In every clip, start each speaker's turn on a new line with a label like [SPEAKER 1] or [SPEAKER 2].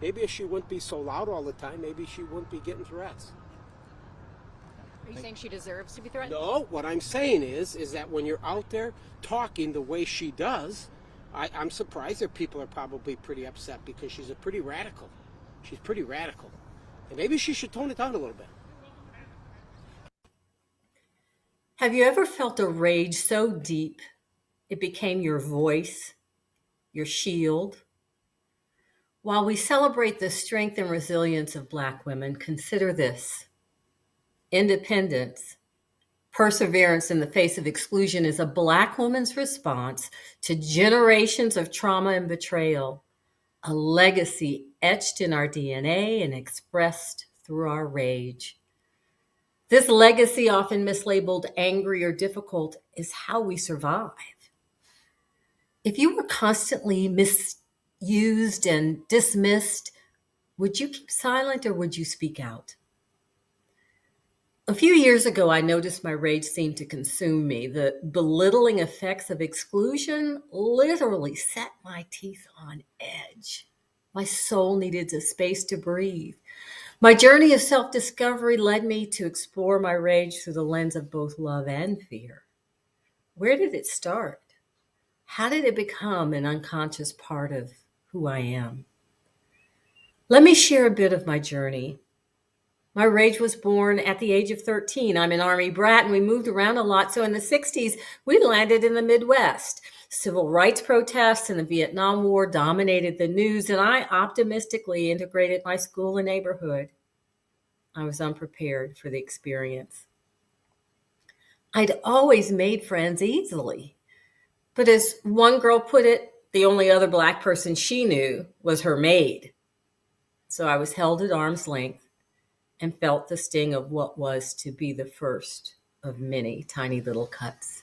[SPEAKER 1] Maybe if she wouldn't be so loud all the time, maybe she wouldn't be getting threats.
[SPEAKER 2] Are you saying she deserves to be threatened?
[SPEAKER 1] No, what I'm saying is that when you're out there talking the way she does, I'm surprised that people are probably pretty upset because she's a pretty radical. She's pretty radical. And maybe she should tone it down a little bit.
[SPEAKER 3] Have you ever felt a rage so deep it became your voice, your shield? While we celebrate the strength and resilience of Black women, consider this: independence, perseverance in the face of exclusion is a Black woman's response to generations of trauma and betrayal, a legacy etched in our DNA and expressed through our rage. This legacy, often mislabeled angry or difficult, is how we survive. If you were constantly misused and dismissed, would you keep silent or would you speak out? A few years ago, I noticed my rage seemed to consume me. The belittling effects of exclusion literally set my teeth on edge. My soul needed a space to breathe. My journey of self-discovery led me to explore my rage through the lens of both love and fear. Where did it start? How did it become an unconscious part of who I am? Let me share a bit of my journey. My rage was born at the age of 13. I'm an Army brat and we moved around a lot. So in the 60s, we landed in the Midwest. Civil rights protests and the Vietnam War dominated the news, and I optimistically integrated my school and neighborhood. I was unprepared for the experience. I'd always made friends easily. But as one girl put it, the only other Black person she knew was her maid. So I was held at arm's length and felt the sting of what was to be the first of many tiny little cuts.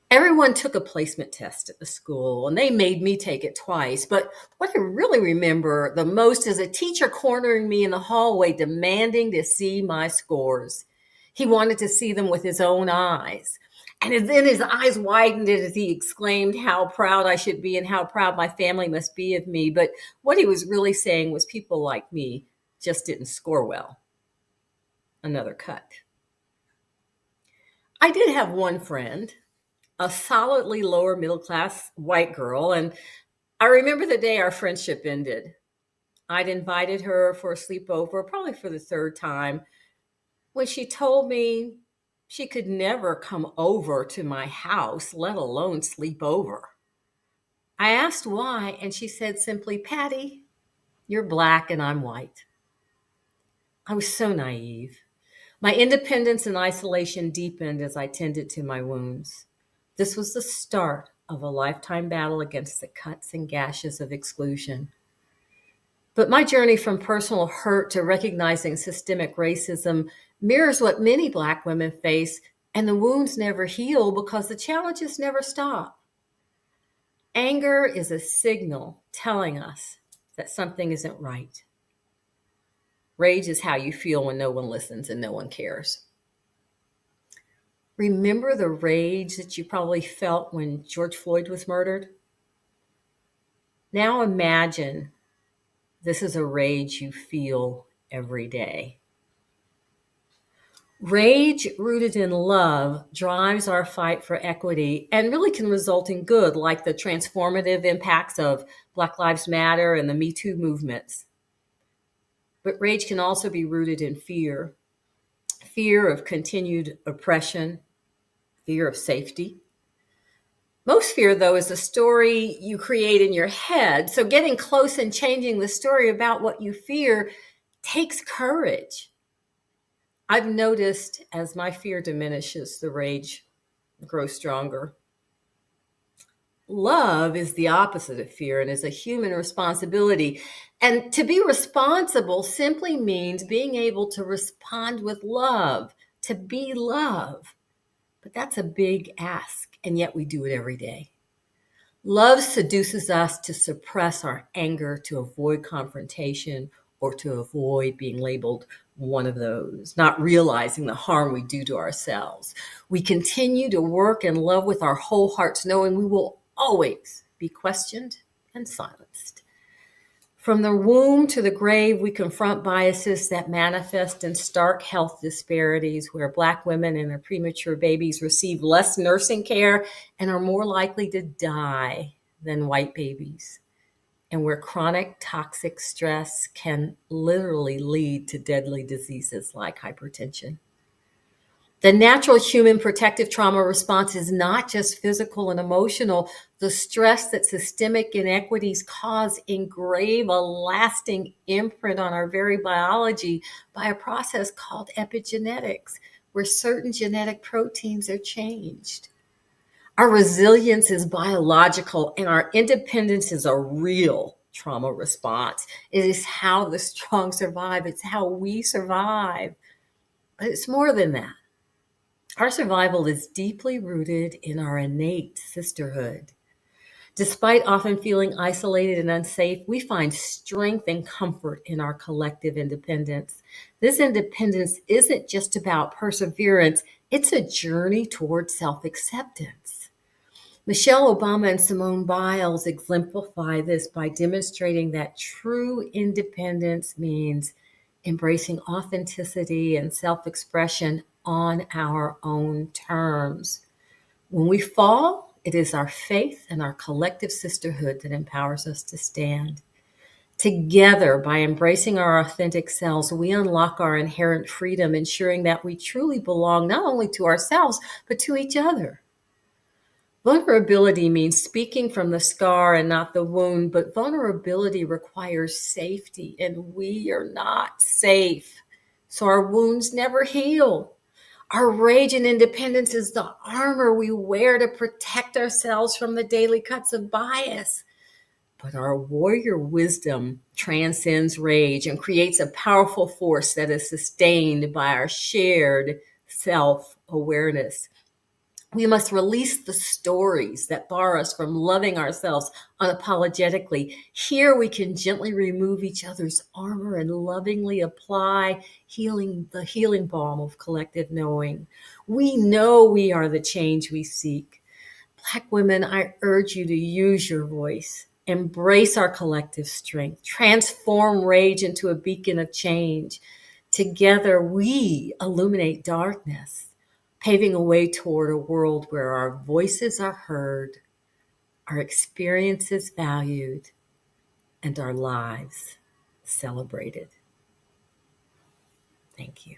[SPEAKER 3] Everyone took a placement test at the school, and they made me take it twice. But what I really remember the most is a teacher cornering me in the hallway, demanding to see my scores. He wanted to see them with his own eyes. And then his eyes widened as he exclaimed how proud I should be and how proud my family must be of me. But what he was really saying was people like me just didn't score well. Another cut. I did have one friend, a solidly lower middle class white girl, and I remember the day our friendship ended. I'd invited her for a sleepover, probably for the third time, when she told me she could never come over to my house, let alone sleep over. I asked why, and she said simply, "Patty, you're Black and I'm white." I was so naive. My independence and isolation deepened as I tended to my wounds. This was the start of a lifetime battle against the cuts and gashes of exclusion. But my journey from personal hurt to recognizing systemic racism mirrors what many Black women face, and the wounds never heal because the challenges never stop. Anger is a signal telling us that something isn't right. Rage is how you feel when no one listens and no one cares. Remember the rage that you probably felt when George Floyd was murdered? Now imagine this is a rage you feel every day. Rage rooted in love drives our fight for equity and really can result in good, like the transformative impacts of Black Lives Matter and the Me Too movements. But rage can also be rooted in fear. Fear of continued oppression, fear of safety. Most fear, though, is a story you create in your head. So getting close and changing the story about what you fear takes courage. I've noticed as my fear diminishes, the rage grows stronger. Love is the opposite of fear and is a human responsibility. And to be responsible simply means being able to respond with love, to be love. But that's a big ask, and yet we do it every day. Love seduces us to suppress our anger, to avoid confrontation, or to avoid being labeled one of those, not realizing the harm we do to ourselves. We continue to work and love with our whole hearts, knowing we will always be questioned and silenced. From the womb to the grave, we confront biases that manifest in stark health disparities, where Black women and their premature babies receive less nursing care and are more likely to die than white babies, and where chronic toxic stress can literally lead to deadly diseases like hypertension. The natural human protective trauma response is not just physical and emotional. The stress that systemic inequities cause engrave a lasting imprint on our very biology by a process called epigenetics, where certain genetic proteins are changed. Our resilience is biological and our independence is a real trauma response. It is how the strong survive. It's how we survive. But it's more than that. Our survival is deeply rooted in our innate sisterhood. Despite often feeling isolated and unsafe, we find strength and comfort in our collective independence. This independence isn't just about perseverance, it's a journey towards self-acceptance. Michelle Obama and Simone Biles exemplify this by demonstrating that true independence means embracing authenticity and self-expression on our own terms. When we fall, it is our faith and our collective sisterhood that empowers us to stand. Together, by embracing our authentic selves, we unlock our inherent freedom, ensuring that we truly belong not only to ourselves, but to each other. Vulnerability means speaking from the scar and not the wound, but vulnerability requires safety, and we are not safe. So our wounds never heal. Our rage and independence is the armor we wear to protect ourselves from the daily cuts of bias. But our warrior wisdom transcends rage and creates a powerful force that is sustained by our shared self-awareness. We must release the stories that bar us from loving ourselves unapologetically. Here we can gently remove each other's armor and lovingly apply the healing balm of collective knowing. We know we are the change we seek. Black women, I urge you to use your voice. Embrace our collective strength. Transform rage into a beacon of change. Together we illuminate darkness, paving a way toward a world where our voices are heard, our experiences valued, and our lives celebrated. Thank you.